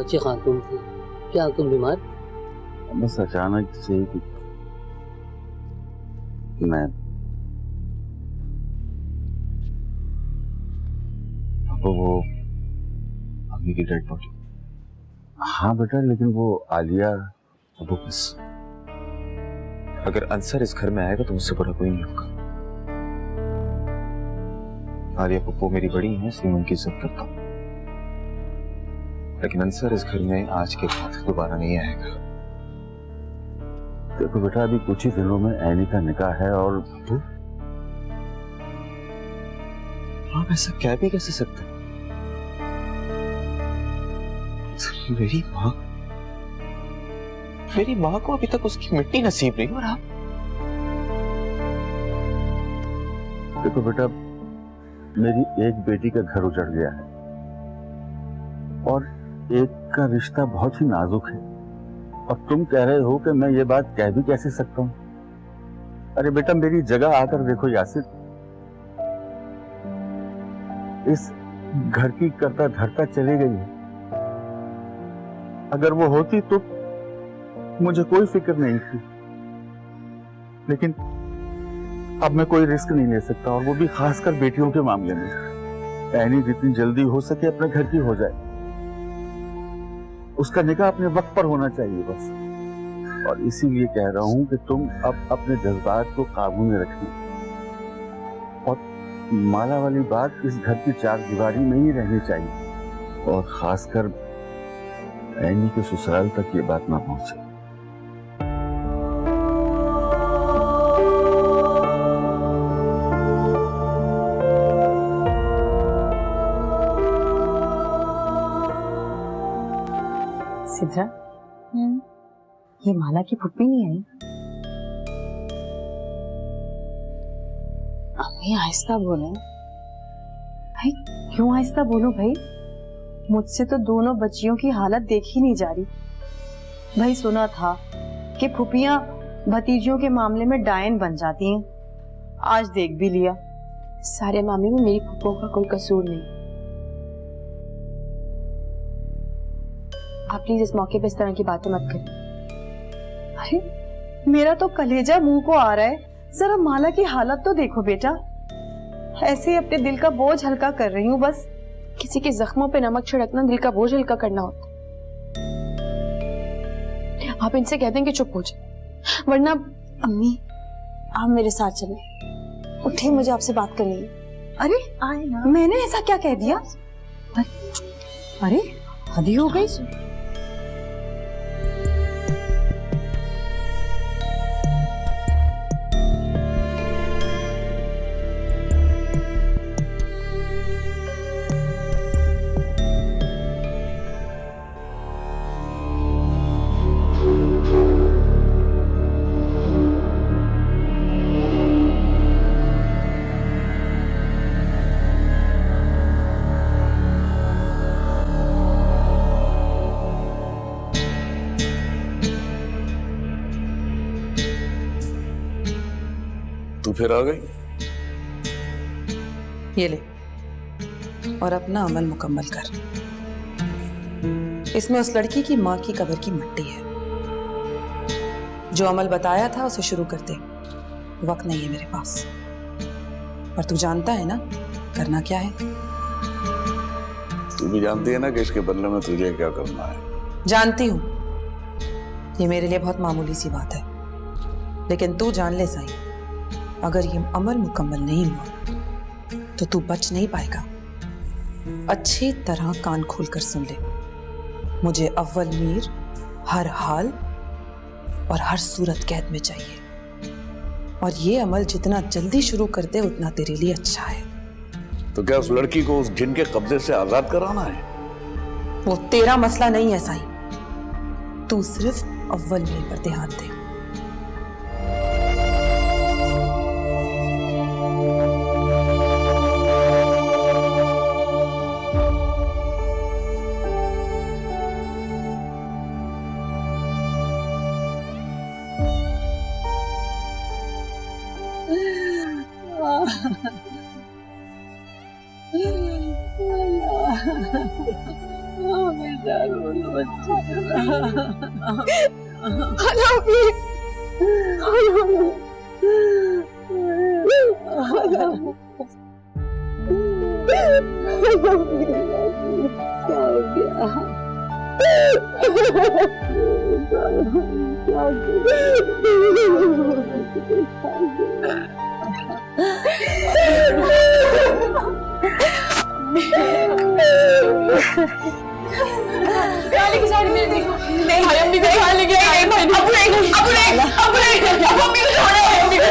अच्छी खातून थी। क्या तुम बीमार? बस अचानक से मैं वो अम्मी की डेड बॉडी। हाँ बेटा, लेकिन वो आलिया वो बस। अगर अंसर इस घर में आएगा तो मुझसे बड़ा कोई नहीं होगा। आलिया पप्पू मेरी बड़ी है, इसलिए उनकी इज्जत करता हूँ, लेकिन अंसर इस घर में आज के बाद दोबारा नहीं आएगा। देखो बेटा, अभी कुछ ही दिनों में ऐनी का निकाह है और आप ऐसा कह भी कैसे सकते हैं? मेरी माँ को अभी तक उसकी मिट्टी नसीब नहीं हो रहा। देखो बेटा, मेरी एक बेटी का घर उजड़ गया है और एक का रिश्ता बहुत ही नाजुक है, और तुम कह रहे हो कि मैं ये बात कह भी कैसे सकता हूँ? अरे बेटा, मेरी जगह आकर देखो यासिर, इस घर की करता धरता चली गई है। अगर वो होती तो मुझे कोई फिक्र नहीं थी, लेकिन अब मैं कोई रिस्क नहीं ले सकता, और वो भी खासकर बेटियों के मामले में। ऐनी जितनी जल्दी हो सके अपने घर की हो जाए, उसका निकाह अपने वक्त पर होना चाहिए बस। और इसीलिए कह रहा हूं कि तुम अब अपने जज्बात को काबू में रखना, और माला वाली बात इस घर की चार दीवारी में ही रहनी चाहिए, और खासकर ऐनी के ससुराल तक ये बात ना पहुंचे। सिद्रा, ये माला की फुप्पी नहीं आई? अम्मी आहिस्ता बोलो। भाई क्यों आहिस्ता बोलो भाई? मुझसे तो दोनों बच्चियों की हालत देखी नहीं जा रही। भाई सुना था कि फुप्पियां भतीजियों के मामले में डायन बन जाती हैं, आज देख भी लिया। सारे मामले में मेरी फुप्पो का कोई कसूर नहीं। आप प्लीज इस मौके पे इस तरह की बातें मत करें। अरे मेरा तो कलेजा मुंह को आ रहा है, जरा माला की हालत तो देखो बेटा। ऐसे ही अपने दिल का बोझ हल्का कर रही हूँ बस। किसी के जख्मों पे नमक छिड़कना दिल का बोझ हल्का करना होता। आप इनसे कह दें कि चुप हो जाए, वरना। अम्मी आप मेरे साथ चले, उठिए, मुझे आपसे बात करनी है। अरे आए ना, मैंने ऐसा क्या कह दिया? अरे हद ही हो गई। तू फिर आ गई? ये ले और अपना अमल मुकम्मल कर। इसमें उस लड़की की माँ की कब्र की मिट्टी है। जो अमल बताया था उसे शुरू कर दे, वक्त नहीं है मेरे पास। पर तू जानता है ना करना क्या है? तू भी जानती है ना कि इसके बदले में तुझे क्या करना है। जानती हूँ, ये मेरे लिए बहुत मामूली सी बात है, लेकिन तू जान ले साईं, अगर ये अमल मुकम्मल नहीं हुआ तो तू बच नहीं पाएगा। अच्छी तरह कान खोल कर सुन ले, मुझे अव्वल मीर हर हाल और हर सूरत कैद में चाहिए, और ये अमल जितना जल्दी शुरू कर दे उतना तेरे लिए अच्छा है। तो क्या उस लड़की को उस जिन के कब्जे से आजाद कराना है? वो तेरा मसला नहीं है साईं, तू सिर्फ अव्वल मीर पर ध्यान दे। गाली की साड़ी मेरे को नहीं भाई अम्मी को खा लेंगे नहीं भाई अब नहीं अब अम्मी को छोड़ो अम्मी को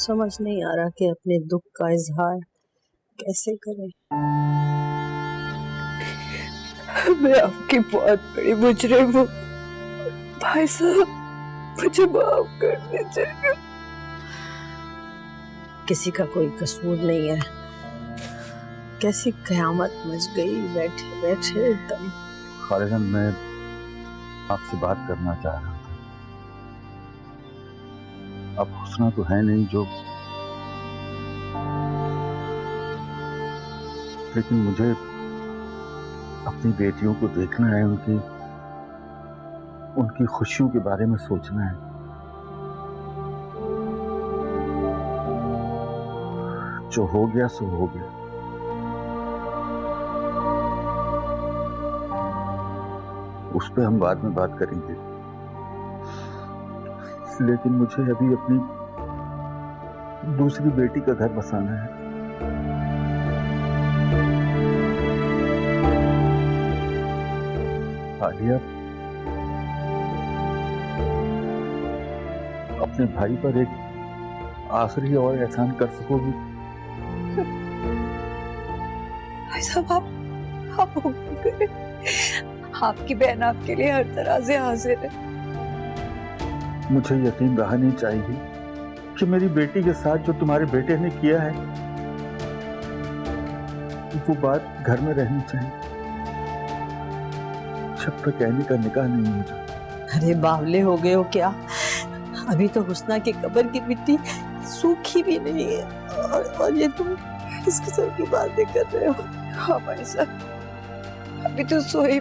समझ नहीं आ रहा कि अपने दुख का इजहार कैसे करें। मैं आपकी बहुत बड़ी मुजरिम हूँ भाई साहब, मुझे माफ कर दीजिए। किसी का कोई कसूर नहीं है, कैसी कयामत मच गई बैठे बैठे एकदम। खालिदन, मैं आपसे बात करना चाह रहा था। अब हुस्ना तो है नहीं जो, लेकिन मुझे अपनी बेटियों को देखना है, उनकी खुशियों के बारे में सोचना है। जो हो गया सो हो गया। उस पर हम बाद में बात करेंगे, लेकिन मुझे अभी अपनी दूसरी बेटी का घर बसाना है। आलिया, अपने भाई पर एक आखिरी और एहसान कर सकोगी? भाई साहब, आप हुक्म करें। आपकी बहन आपके लिए हर तरह से हाजिर है। मुझे यकीन रहा नहीं चाहिए कि मेरी बेटी के साथ जो तुम्हारे बेटे ने किया है वो बात घर में रहनी चाहिए। जब तक कहने का निकाह नहीं हो जाता। अरे बावले हो गए हो क्या? अभी तो हुस्ना के कब्र की मिट्टी सूखी भी नहीं है और ये तुम इस किस्म की बातें कर रहे हो। हाँ भाई साहब, अभी तो सोई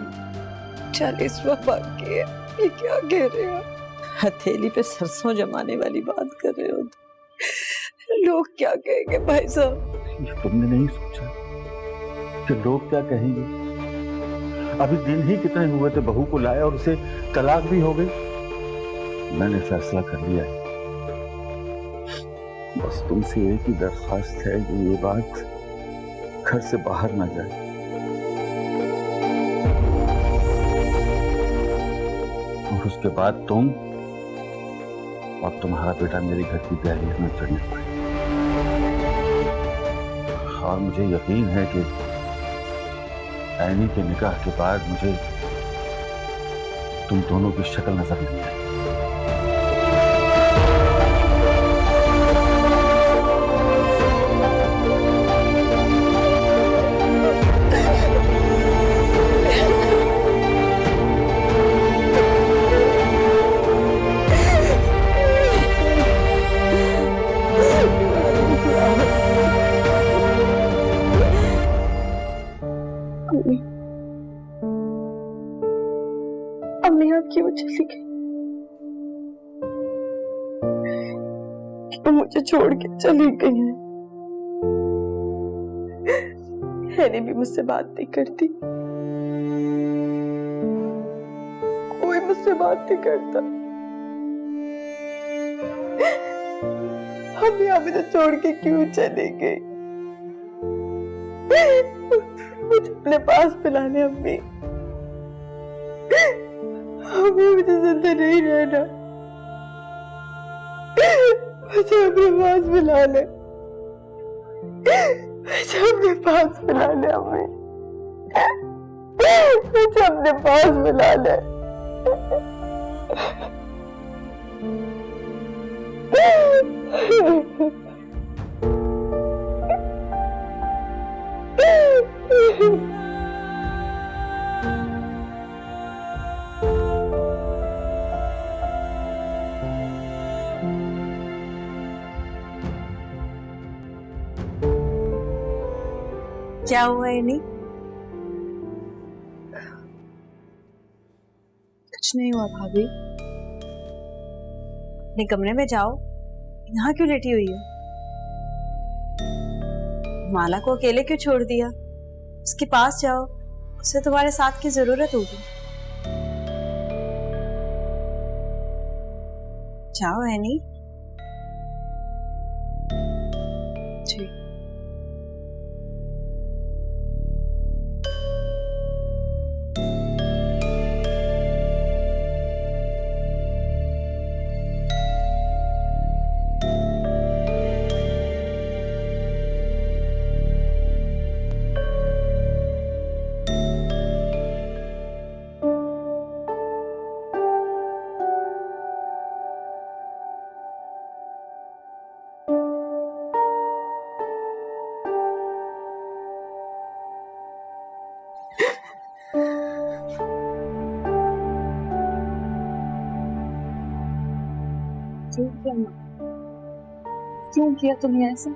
40वां बाकी है। ये क्या कह रहे हो? हथेली पे सरसों जमाने वाली बात कर रहे हो। लोग क्या कहेंगे भाई साहब? ये तुमने नहीं सोचा कि लोग क्या कहेंगे? अभी दिन ही कितने हुए थे बहू को लाया और उसे तलाक भी हो गई। मैंने फैसला कर लिया है। बस तुमसे एक ही दरख्वास्त है कि ये बात घर से बाहर ना जाए। और उसके बाद तुम और तुम्हारा बेटा मेरे घर की दहलीज में चढ़ने पाए। और मुझे यकीन है कि ऐनी के निकाह के बाद मुझे तुम दोनों की शक्ल नजर नहीं आई। अम्मी आप क्यों चली गई? क्यों मुझे छोड़ के चली गई है? हैनी भी मुझसे बात नहीं करती, कोई मुझसे बात नहीं करता। अम्मी आप मुझे छोड़ के क्यों चली गई? मुझे अपने पास बुला ले अम्मी, मुझे जिंदा नहीं रहना, मुझे अपने पास बुला ले, मुझे अपने पास बुला ले अम्मी, मुझे अपने पास बुला ले। क्या हुआ इन्हीं? कुछ नहीं हुआ भाभी। अपने कमरे में जाओ, यहाँ क्यों लेटी हुई है? माला को अकेले क्यों छोड़ दिया? उसके पास जाओ, उसे तुम्हारे साथ की जरूरत होगी। जाओ एनी। जी। क्यों किया माँ? क्यों किया तुमने ऐसा?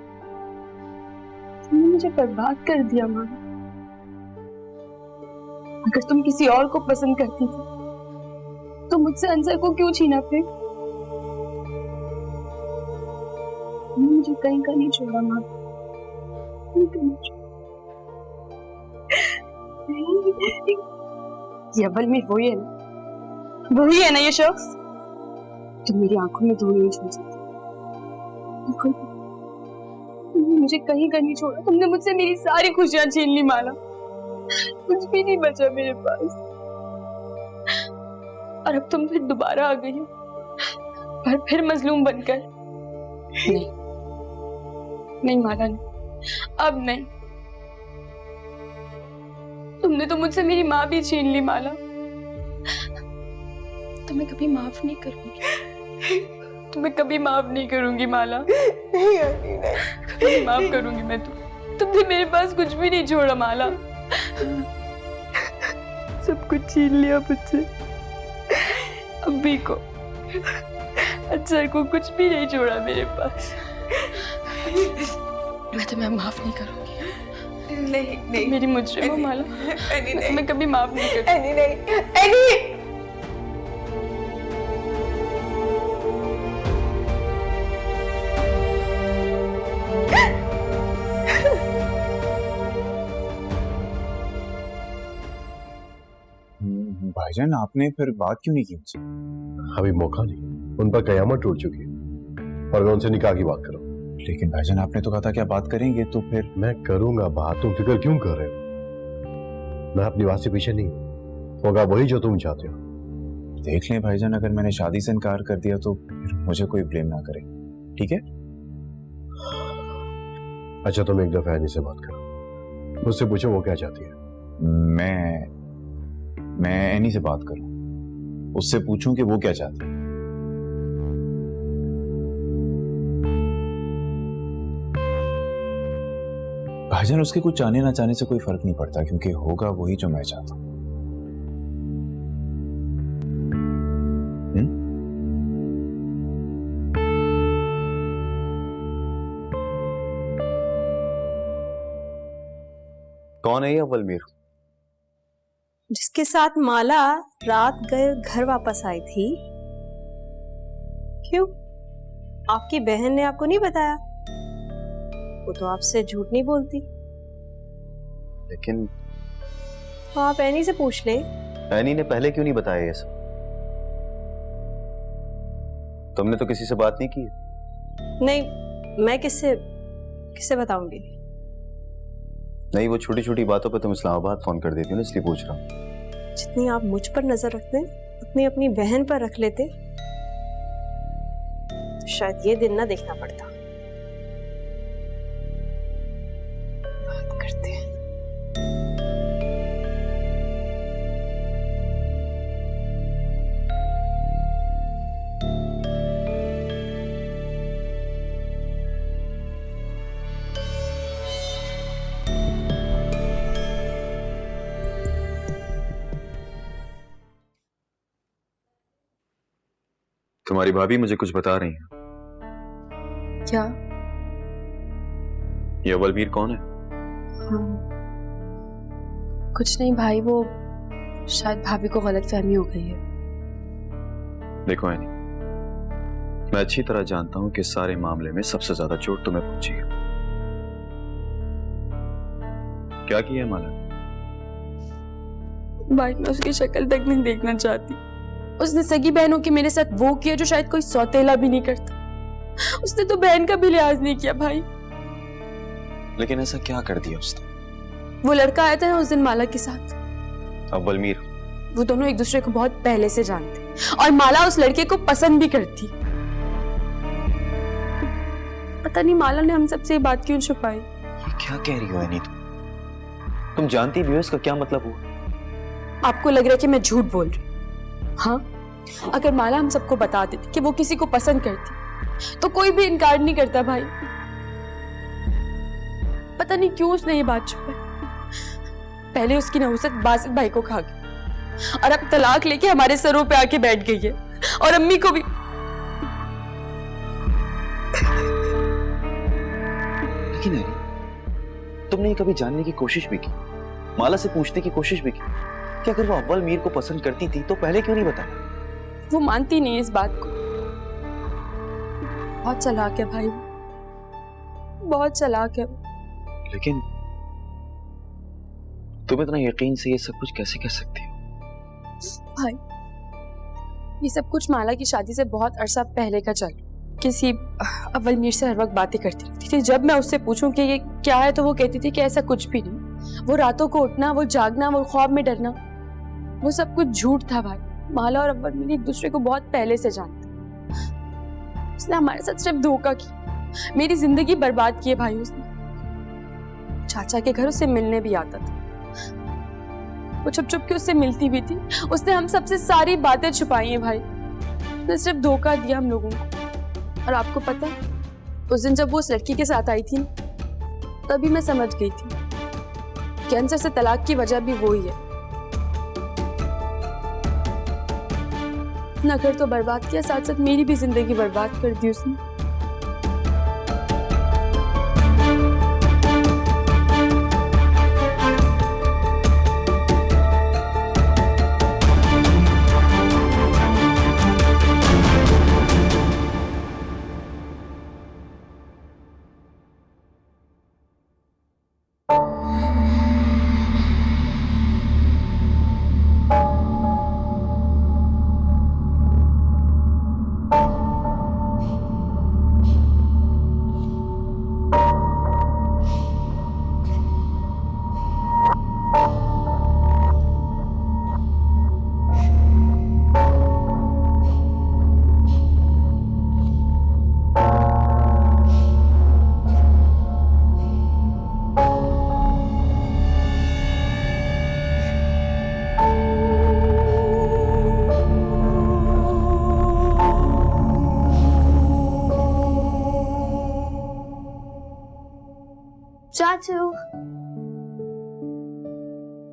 तुमने मुझे बर्बाद कर दिया माँ। अगर तुम किसी और को पसंद करती थी तो मुझसे अंसर को क्यों छीना फिर? तुमने मुझे कहीं का नहीं छोड़ा माँ, कहीं का नहीं छोड़ा। ये अव्वल में वही है ना, वही है ना ये शख्स? तुम मेरी आंखों में धूल नहीं छोड़ सकती। बिल्कुल, तुमने मुझे कहीं का नहीं छोड़ा। तुमने मुझसे मेरी सारी खुशियां छीन ली माला, कुछ भी नहीं बचा मेरे पास। और अब तुम फिर दोबारा आ गई हो, पर फिर मजलूम बनकर। नहीं नहीं माला, नहीं, अब नहीं। तुमने तो मुझसे मेरी माँ भी छीन ली माला। तुम्हें कभी माफ नहीं करूंगी, तुम्हें कभी माफ नहीं करूंगी माला। नहीं आंटी, नहीं कभी माफ करूंगी मैं तुमने मेरे पास कुछ भी नहीं छोड़ा माला। सब कुछ छीन लिया मुझसे, अब्बी को, अजहर को कुछ भी नहीं छोड़ा मेरे पास। मैं तुम्हें माफ नहीं करूंगी। नहीं नहीं, मेरी मुझसे वो माला, मैं तुम्हें कभी माफ नहीं करूंगी। नहीं भाईजान, आपने फिर बात क्यों नहीं की उनसे? अभी मौका नहीं, उन पर कयामत टूट चुकी है और मैं उनसे निकाह की बात कर रहा हूँ। लेकिन भाईजान, आपने तो कहा था कि आप बात करेंगे, तो फिर मैं करूंगा बात, तुम फिक्र क्यों कर रहे हो? मैं अपनी बात से पीछे नहीं हूँ, होगा वही जो तुम चाहते हो। देख लें भाईजान, अगर मैंने शादी से इनकार कर दिया तो फिर मुझे कोई ब्लेम ना करे, ठीक है? अच्छा, तुम एक दफा एनी से बात करो, मुझसे पूछो वो क्या चाहती है। मैं एनी से बात करूं, उससे पूछूं कि वो क्या चाहती है। भाईजान, उसके कुछ चाहने ना चाहने से कोई फर्क नहीं पड़ता, क्योंकि होगा वही जो मैं चाहता हूं। कौन है ये अव्वल मीर? जिसके साथ माला रात गए घर वापस आई थी। क्यों, आपकी बहन ने आपको नहीं बताया? वो तो आपसे झूठ नहीं बोलती। लेकिन तो आप एनी से पूछ लें। एनी ने पहले क्यों नहीं बताया ये सब? तुमने तो किसी से बात नहीं की? नहीं, मैं किससे बताऊंगी? नहीं, वो छोटी छोटी बातों पे तुम इस्लामाबाद फोन कर देती हो ना, इसलिए पूछ रहा हूँ। जितनी आप मुझ पर नजर रखते उतनी अपनी बहन पर रख लेते तो शायद ये दिन ना देखना पड़ता। बात करते हैं। तुम्हारी भाभी मुझे कुछ बता रही है। क्या? ये अव्वलवीर कौन है? कुछ नहीं भाई, वो शायद भाभी को गलतफहमी हो गई है। देखो एनी, मैं अच्छी तरह जानता हूं कि इस सारे मामले में सबसे ज्यादा चोट तुम्हें पहुंची है। क्या किया है माला? भाई मैं उसकी शक्ल तक नहीं देखना चाहती। उसने सगी बहनों के मेरे साथ वो किया जो शायद कोई सौतेला भी नहीं करता। उसने तो बहन का भी लिहाज नहीं किया भाई। लेकिन ऐसा क्या कर दिया उसने? वो लड़का आया था ना उस दिन माला के साथ, अव्वलवीर। वो दोनों एक दूसरे को बहुत पहले से जानते और माला उस लड़के को पसंद भी करती। पता नहीं माला ने हम सबसे ये बात क्यों छुपाई। ये क्या कह रही हो एनी? तुम जानती भी हो इसका क्या मतलब हुआ? आपको लग रहा है कि मैं झूठ बोल रही हूँ? हाँ, अगर माला हम सबको बता देती कि वो किसी को पसंद करती तो कोई भी इनकार नहीं करता भाई। पता नहीं क्यों उसने ये बात छुपाई। पहले उसकी नहुसत बासित भाई को खा गई और अब तलाक लेके हमारे सरों पे आके बैठ गई है और अम्मी को भी। लेकिन तुमने ये कभी जानने की कोशिश भी की? माला से पूछने की कोशिश भी की कि अगर वो अव्वलवीर को पसंद करती थी तो पहले क्यों नहीं बताया? वो मानती नहीं इस बात को। बहुत चालाक है भाई, बहुत चालाक है। लेकिन तुम इतना यकीन से ये सब कुछ कैसे कह सकती हो? भाई ये सब कुछ माला की शादी से बहुत अरसा पहले का चल। किसी अव्वलवीर से हर वक्त बातें करती रहती थी। जब मैं उससे पूछूं कि ये क्या है तो वो कहती थी कि ऐसा कुछ भी नहीं। वो रातों को उठना, वो जागना, वो ख्वाब में डरना, वो सब कुछ झूठ था भाई। माला और अव्वलवीर एक दूसरे को बहुत पहले से जानते। उसने हमारे साथ सिर्फ धोखा किया, मेरी जिंदगी बर्बाद की है भाई उसने। चाचा के घर उससे मिलने भी आता था, वो छुप छुप के उससे मिलती भी थी। उसने हम सबसे सारी बातें छुपाई हैं भाई। उसने सिर्फ धोखा दिया हम लोगों को। और आपको पता है, उस दिन जब वो उस लड़की के साथ आई थी तभी मैं समझ गई थी कि अंसर से तलाक की वजह भी वो ही है। अपना घर तो बर्बाद किया, साथ साथ मेरी भी जिंदगी बर्बाद कर दी उसने। चाचू।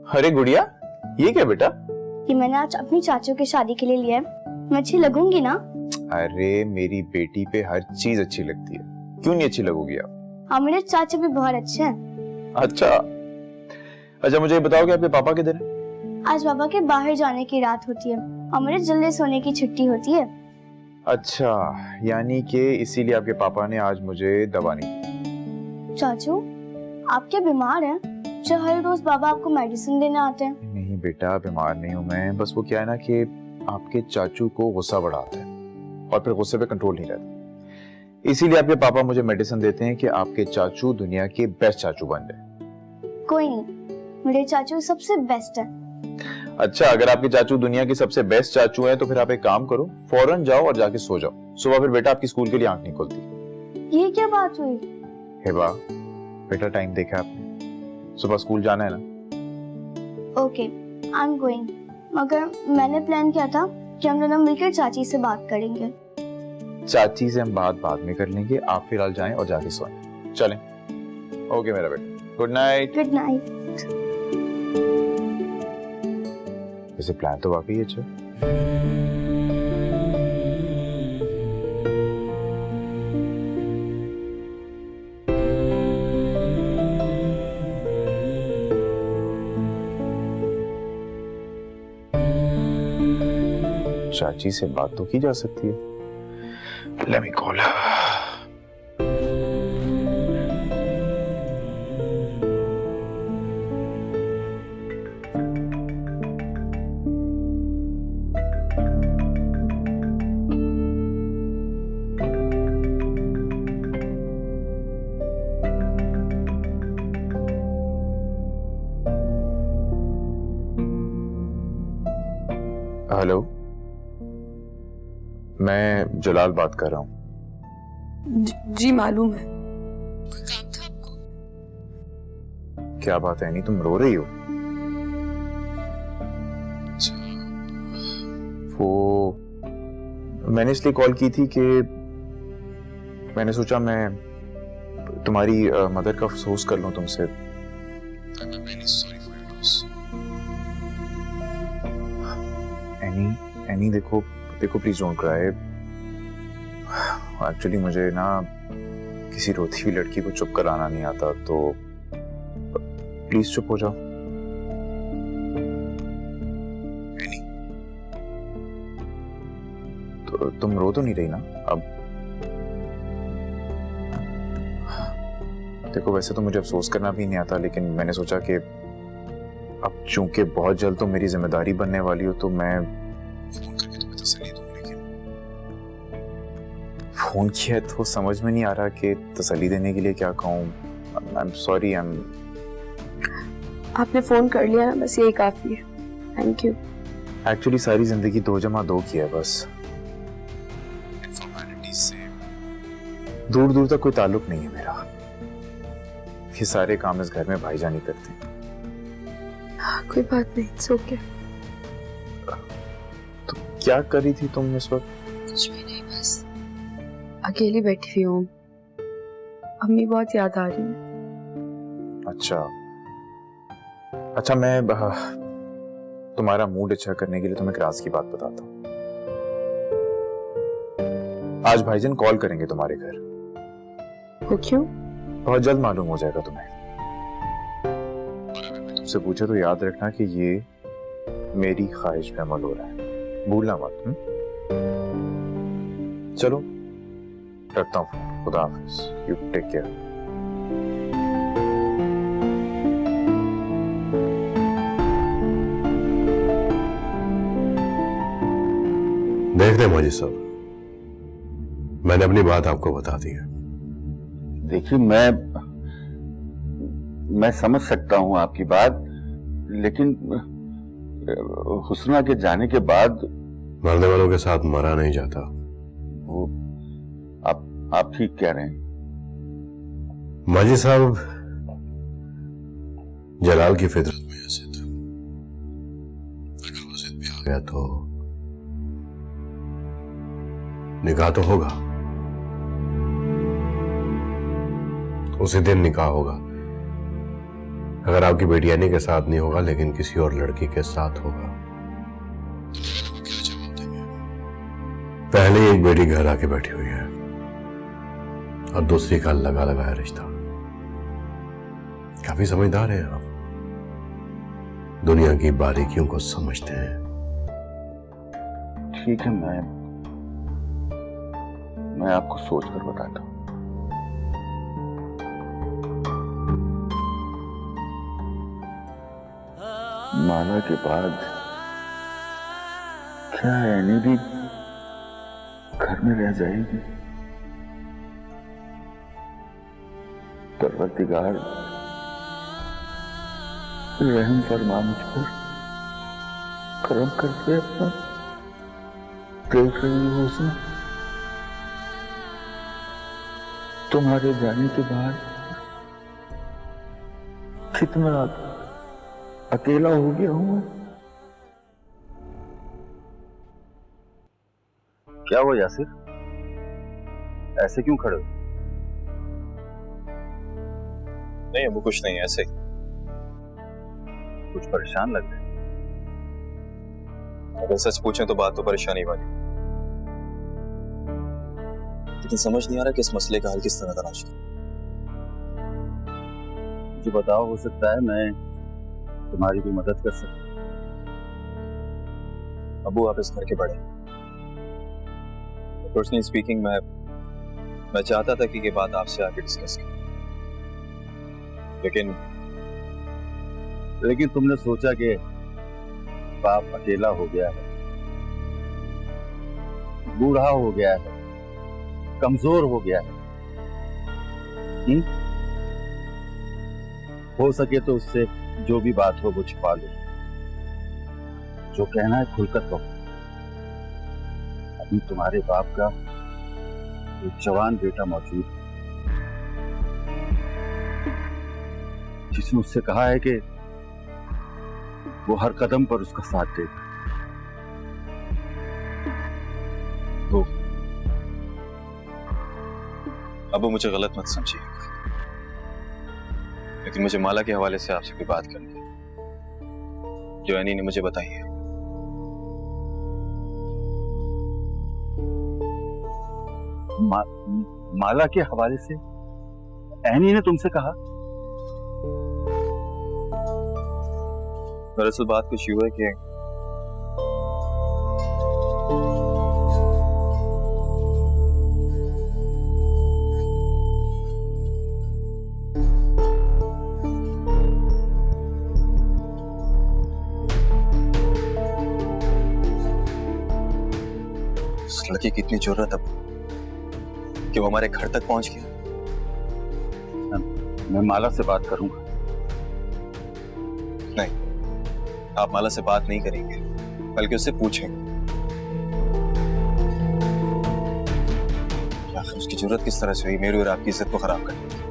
अरे गुड़िया, ये क्या बेटा? ये मैंने आज अपनी चाचू की शादी के लिए लिया है। मैं अच्छी लगूंगी ना? अरे मेरी बेटी पे हर चीज अच्छी लगती है, क्यों नहीं अच्छी लगोगी आप? हाँ, मेरे चाचू भी बहुत अच्छे हैं। अच्छा मुझे बताओ कि आपके पापा किधर हैं? आज पापा के बाहर जाने की रात होती है और मेरे जल्दी सोने की छुट्टी होती है। अच्छा, यानी कि इसीलिए आपके पापा ने आज मुझे दवा नहीं दी। चाचू, आप क्या बीमार हैं? जो हर रोज बाबा आपको मेडिसिन देने आते हैं। नहीं बेटा, बीमार नहीं हूँ मैं। बस वो क्या है ना कि आपके चाचू को गुस्सा बड़ा आता है और फिर गुस्से पे कंट्रोल नहीं रहता। इसीलिए आपके पापा मुझे मेडिसिन देते हैं कि आपके चाचू दुनिया के बेस्ट चाचू बन जाए। कोई नहीं, मेरे चाचू सबसे बेस्ट है। अच्छा, अगर आपके चाचू दुनिया के सबसे बेस्ट चाचू हैं तो फिर आप एक काम करो, फौरन जाओ और जाके सो जाओ। सुबह फिर बेटा आपकी स्कूल के लिए आंख नहीं खुलती। ये क्या बात हुई? हेबा, बेटा टाइम देखा आपने, सुबह स्कूल जाना है ना। Okay, I am going. मगर मैंने प्लान किया था कि हम दोनों मिलकर चाची से बात करेंगे। चाची से हम बात बाद में कर लेंगे, आप फिलहाल जाएं और जाके सोएं। चलें। ओके मेरा बेटा, गुड नाइट। Good night. वैसे प्लान तो वाकई अच्छा है। चाची से बात तो की जा सकती है। Let me call her. Hello, मैं जलाल बात कर रहा हूँ। जी मालूम है। क्या बात है नहीं, तुम रो रही हो? अच्छा, वो मैंने इसलिए कॉल की थी कि मैंने सोचा मैं तुम्हारी मदर का अफसोस कर लूं तुमसे। एनी देखो प्लीज डोंट क्राई। एक्चुअली मुझे ना किसी रोती हुई लड़की को चुप कराना नहीं आता, तो प्लीज चुप हो जाओ। एनी, तो तुम रो तो नहीं रही ना अब? देखो वैसे तो मुझे अफसोस करना भी नहीं आता, लेकिन मैंने सोचा कि अब चूंकि बहुत जल्द तो मेरी जिम्मेदारी बनने वाली हो, तो मैं फोन करके तुम्हें तसल्ली दूं। लेकिन फोन किया तो समझ में नहीं आ रहा कि तसल्ली देने के लिए क्या कहूं। I am sorry. आपने फोन कर लिया ना, बस यही काफी है। Thank you. एक्चुअली सारी जिंदगी 2 + 2 की है बस। फॉर्मेलिटीज से दूर दूर तक कोई ताल्लुक नहीं है मेरा। ये सारे काम इस घर में भाईजान ही करते हैं। कोई बात नहीं, इट्स ओके। तो क्या कर रही थी तुम इस वक्त? कुछ भी नहीं, बस अकेली बैठी हुई हूँ। अम्मी बहुत याद आ रही है। अच्छा मैं तुम्हारा मूड अच्छा करने के लिए तुम्हें एक राज की बात बताता हूँ। आज भाईजान कॉल करेंगे तुम्हारे घर। वो क्यों? बहुत जल्द मालूम हो जाएगा तुम्हें। तुमसे पूछे तो याद रखना कि ये मेरी ख्वाहिश पे अमल हो रहा है, भूलना मत। चलो रखता हूँ फोन। खुदा हाफिज। You take care. देख रहे मौजी साहब, मैंने अपनी बात आपको बता दी है। देखिए मैं समझ सकता हूं आपकी बात, लेकिन हुस्ना के जाने के बाद मरने वालों के साथ मरा नहीं जाता। वो आप ठीक कह रहे हैं। माजी साहब, जलाल की फितरत में है जिद। अगर वो जिद पे आ गया तो निकाह तो होगा, उसी दिन निकाह होगा। अगर आपकी बेटी यानी के साथ नहीं होगा, लेकिन किसी और लड़की के साथ होगा, क्या जवाब देंगे? पहले एक बेटी घर आके बैठी हुई है और दूसरी का लगा लगाया रिश्ता। काफी समझदार हैं आप, दुनिया की बारीकियों को समझते हैं। ठीक है, मैं आपको सोच कर बताता हूं। माला के बाद क्या एनी भी घर में रह जाएगी? परवरदिगार रहम फरमा मुझ पर। कर्म करके अपना देख रही हो उसने। तुम्हारे जाने के बाद कितना अकेला हो गया हूं। क्या हुआ यासिर, ऐसे क्यों खड़े हो? नहीं अबू कुछ नहीं, ऐसे कुछ परेशान लग रहे। अगर सच पूछें तो बात तो परेशानी वाली, लेकिन समझ नहीं आ रहा कि इस मसले का हल किस तरह तलाश करूं। मुझे बताओ, हो सकता है मैं तुम्हारी भी मदद कर सकूं। अबू आप इस घर के बड़े, पर्सनली स्पीकिंग मैं चाहता था कि ये बात आपसे आके डिस्कस करूं, लेकिन तुमने सोचा कि बाप अकेला हो गया है, बूढ़ा हो गया है, कमजोर हो गया है। हो सके तो उससे जो भी बात हो वो छिपा लो, जो कहना है खुलकर कहो। अभी तुम्हारे बाप का एक जवान बेटा मौजूद है जिसने उससे कहा है कि वो हर कदम पर उसका साथ देगा। अबू मुझे गलत मत समझिएगा, लेकिन मुझे माला के हवाले से आपसे कोई बात करनी है जो एनी ने मुझे बताई है। माला के हवाले से एनी ने तुमसे कहा? दरअसल बात कुछ यूं है कि उस लड़के की इतनी जरूरत अब कि वो हमारे घर तक पहुंच गया। मैं माला से बात करूंगा। नहीं, आप माला से बात नहीं करेंगे, बल्कि उससे पूछेंगे कि आखिर उसकी जरूरत किस तरह से हुई मेरी और आपकी इज्जत को खराब करने की।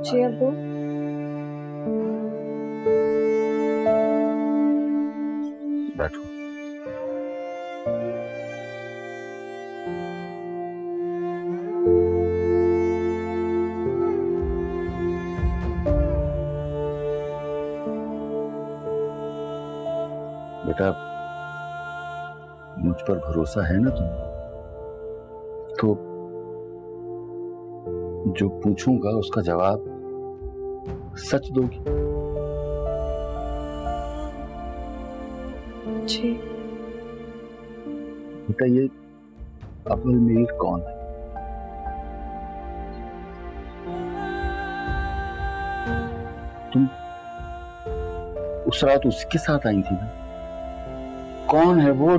जी अब्बू। बैठो। बेटा, मुझ पर भरोसा है ना तुम्हें? तो जो पूछूंगा उसका जवाब सच दोगी? जी। बेटा, ये अव्वल मीर कौन है? तुम उस रात उसके साथ आई थी ना? कौन है वो?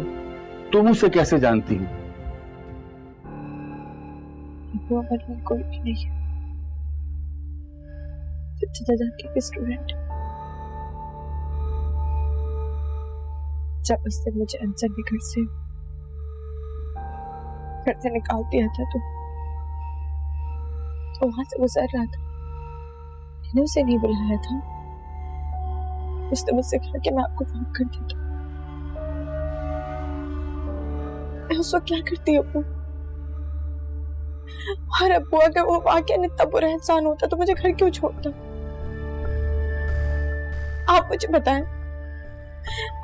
तुम उसे कैसे जानती हो? वो अमर में कोई भी नहीं है, के स्टूडेंट। जब उसने मुझे अंसर भी घर से निकाल दिया था तो वहां से गुजर रहा था, मैंने उसे नहीं बुलाया था। उसने मुझसे कहा कि मैं आपको फोन कर देता। मैं उस वक्त क्या करती अब्बू? और अब्बू, अगर वो वाकई इतना बुरा इंसान होता तो मुझे घर क्यों छोड़ता? आप मुझे बताएं।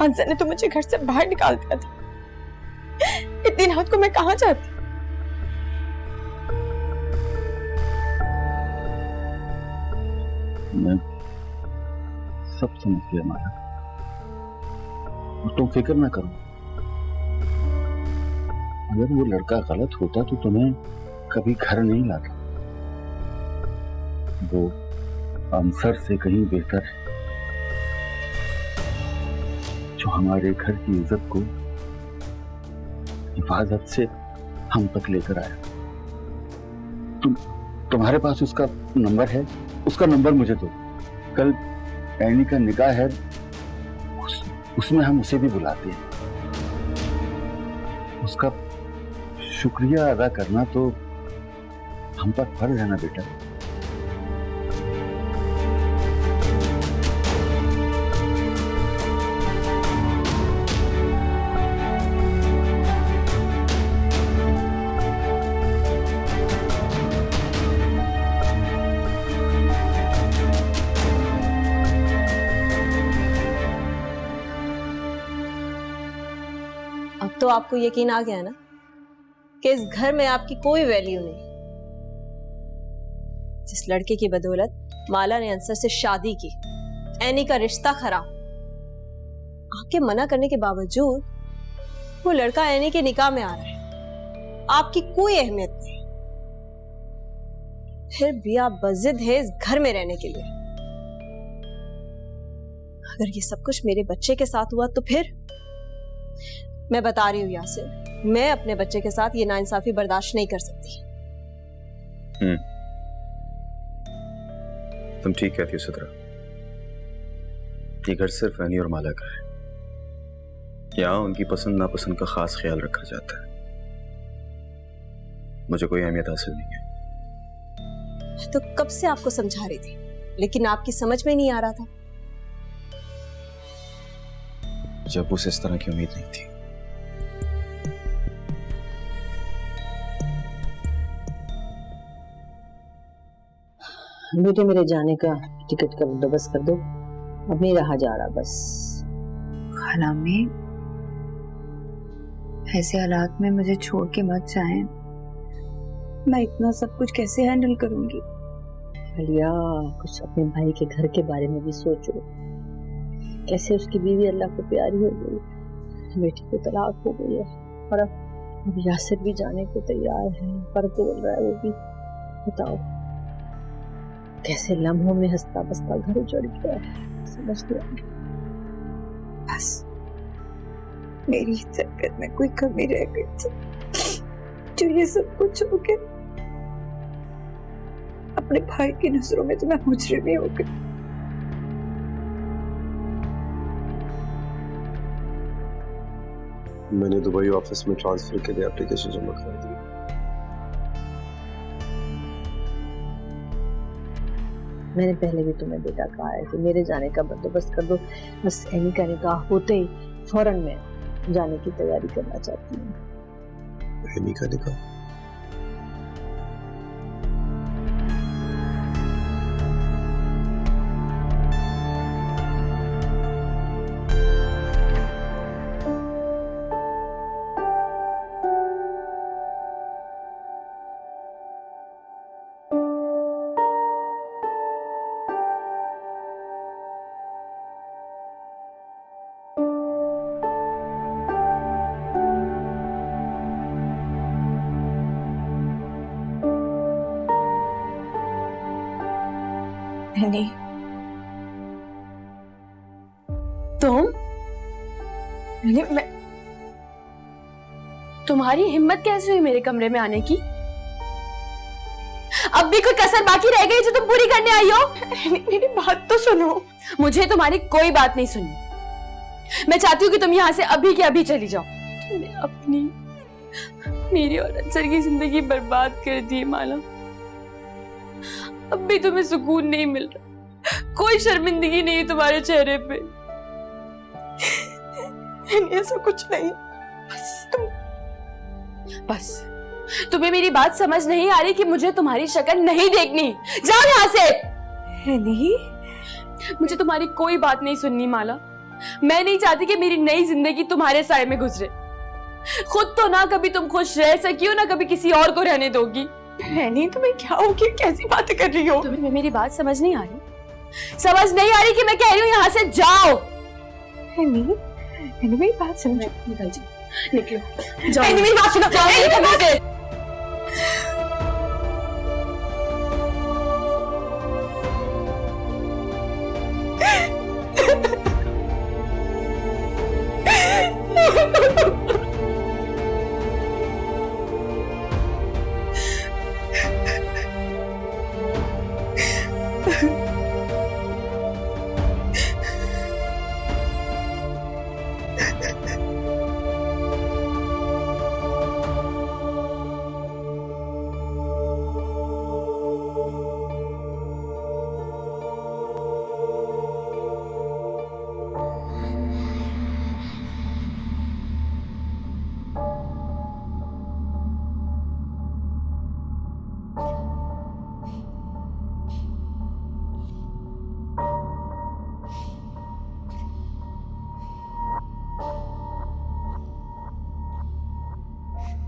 अंसर ने तो मुझे घर से बाहर निकाल दिया था। इतनी रात को मैं कहाँ जाती? मैं सब समझ गया माला, और तुम फिक्र ना करो। अगर वो लड़का गलत होता तो तुम्हें कभी घर नहीं लाता। वो अंसर से कहीं बेहतर है, जो हमारे घर की इज्जत को हिफाजत से हम तक लेकर आया। तुम्हारे पास उसका नंबर है? उसका नंबर मुझे दो। कल एनी का निकाह है, उसमें हम उसे भी बुलाते हैं। उसका शुक्रिया अदा करना तो हम पर फर्ज है ना बेटा। अब तो आपको यकीन आ गया ना कि इस घर में आपकी कोई वैल्यू नहीं। जिस लड़के की बदौलत माला ने अंसर से शादी की, एनी का रिश्ता खराब, आपके मना करने के बावजूद वो लड़का एनी के निकाह में आ रहा है। आपकी कोई अहमियत नहीं, फिर भी आप बजिद है इस घर में रहने के लिए। अगर ये सब कुछ मेरे बच्चे के साथ हुआ तो फिर मैं बता रही हूँ यासिर, मैं अपने बच्चे के साथ ये नाइंसाफी बर्दाश्त नहीं कर सकती। तुम ठीक कहती हो सिद्रा। ये घर सिर्फ एनी और माला का है। यहाँ उनकी पसंद नापसंद का खास ख्याल रखा जाता है। मुझे कोई अहमियत हासिल नहीं है। मैं तो कब से आपको समझा रही थी, लेकिन आपकी समझ में नहीं आ रहा था। जब उसे इस तरह की उम्मीद नहीं थी। बेटे मेरे जाने का टिकट का बंदोबस्त कर दो, अब नहीं रहा जा रहा बस। खाला में ऐसे हालात में मुझे छोड़ के मत जाएं। मैं इतना सब कुछ कैसे हैंडल करूंगी? अलिया, कुछ अपने भाई के घर के बारे में भी सोचो। कैसे उसकी बीवी अल्लाह को प्यारी हो गई, बेटी को तलाक हो गई है, और अब यासिर भी जाने को तैयार है, पर बोल रहा है वो भी। बताओ कैसे लम्हों में हंसता बसता घर उजड़ गया है, समझ नहीं आ रहा। बस मेरी तरबियत में कोई कमी रह गई थी, जो ये सब कुछ हो गया। अपने भाई की नजरों में तो मैं मुजरिम ही हो गई। मैंने दुबई ऑफिस में ट्रांसफर के लिए एप्लीकेशन जमा करा दी। मैंने पहले भी तुम्हें बेटा कहा है कि मेरे जाने का बंदोबस्त कर दो। बस एनी का निकाह होते ही फौरन मैं जाने की तैयारी करना चाहती हूँ। एनी का निकाह? नहीं, तुम मैं तुम्हारी हिम्मत कैसे हुई मेरे कमरे में आने की? अब भी कोई कसर बाकी रह गई जो तुम पूरी करने आई हो? मेरी बात तो सुनो। मुझे तुम्हारी कोई बात नहीं सुननी। मैं चाहती हूँ कि तुम यहाँ से अभी के अभी चली जाओ। तुमने अपनी, मेरी और अंसर की जिंदगी बर्बाद कर दी माला। अब भी तुम्हें सुकून नहीं मिल रहा, कोई शर्मिंदगी नहीं है तुम्हारे चेहरे पे। ऐसा कुछ नहीं, बस तुम्हें मेरी बात समझ नहीं आ रही कि मुझे तुम्हारी शक्ल नहीं देखनी। जाओ यहाँ से। नहीं, मुझे तुम्हारी कोई बात नहीं सुननी माला। मैं नहीं चाहती कि मेरी नई जिंदगी तुम्हारे साए में गुजरे। खुद तो ना कभी तुम खुश रह सकी हो, ना कभी किसी और को रहने दोगी। नहीं, तुम्हें क्या हो गया? कैसी बातें कर रही हो? तुम्हें मेरी बात समझ नहीं आ रही? समझ नहीं आ रही कि मैं कह रही हूँ यहाँ से जाओ। नहीं, मेरी बात समझो। निकल जाओ। निकलो जाओ। मेरी बात सुनो, जाओ।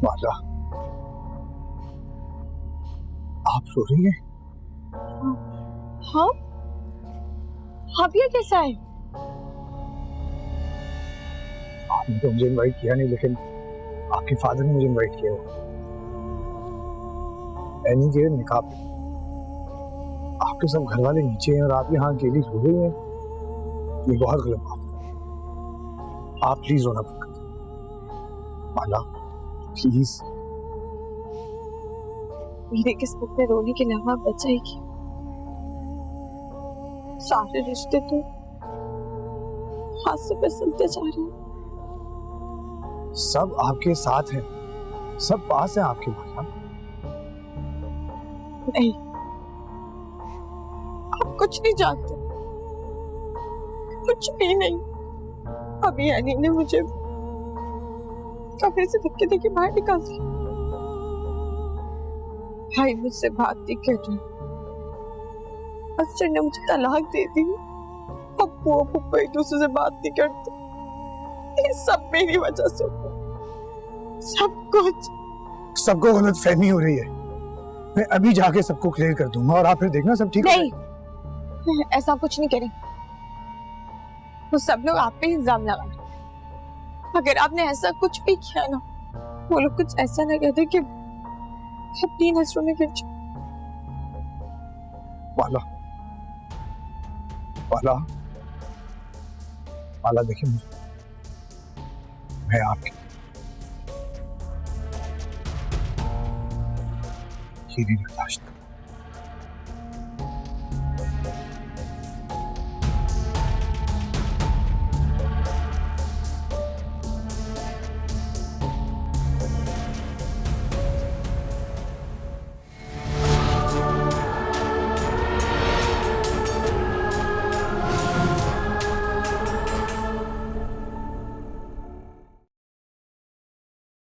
माला, आप रो रही हैं? हाँ, आप ये कैसा है? आपने तो मुझे इनवाइट किया नहीं, लेकिन आपके फादर ने मुझे इनवाइट किया। एनी के निकाह पे आपके सब घर वाले नीचे हैं और आप यहाँ अकेली रो रही हैं। ये बहुत गलत बात है। आप प्लीज रोना बंद कर दो माला, प्लीज। मेरे किस्मत में रोने के अलावा बचा ही क्या? सारे रिश्ते तो हाथ से फिसलते जा रहे हैं। सब आपके साथ हैं, सब पास हैं आपके। माला नहीं, आप कुछ नहीं जानते, कुछ भी नहीं। अभी यानी ने मुझे कमरे से धक्के देके बाहर निकाल दिया। भाई मुझसे बात नहीं कर रहे, अस्टर ने मुझे तलाक दे दी। अब्बू और पप्पा एक दूसरे से बात नहीं करते। ये सब मेरी वजह से हुआ। सब कुछ। सबको गलत फहमी हो रही है। मैं अभी जाके सबको क्लियर कर दूंगा और आप फिर देखना सब ठीक नहीं, ऐसा कुछ नहीं करें। वो सब लोग आप पे इल्जाम लगा रहे। अगर आपने ऐसा कुछ भी किया ना, वो लोग कुछ ऐसा ना कहते कि अपनी नजरों में गिर जाओ। माला, माला, माला देखिए, मैं आपकी ये नहीं बर्दाश्त।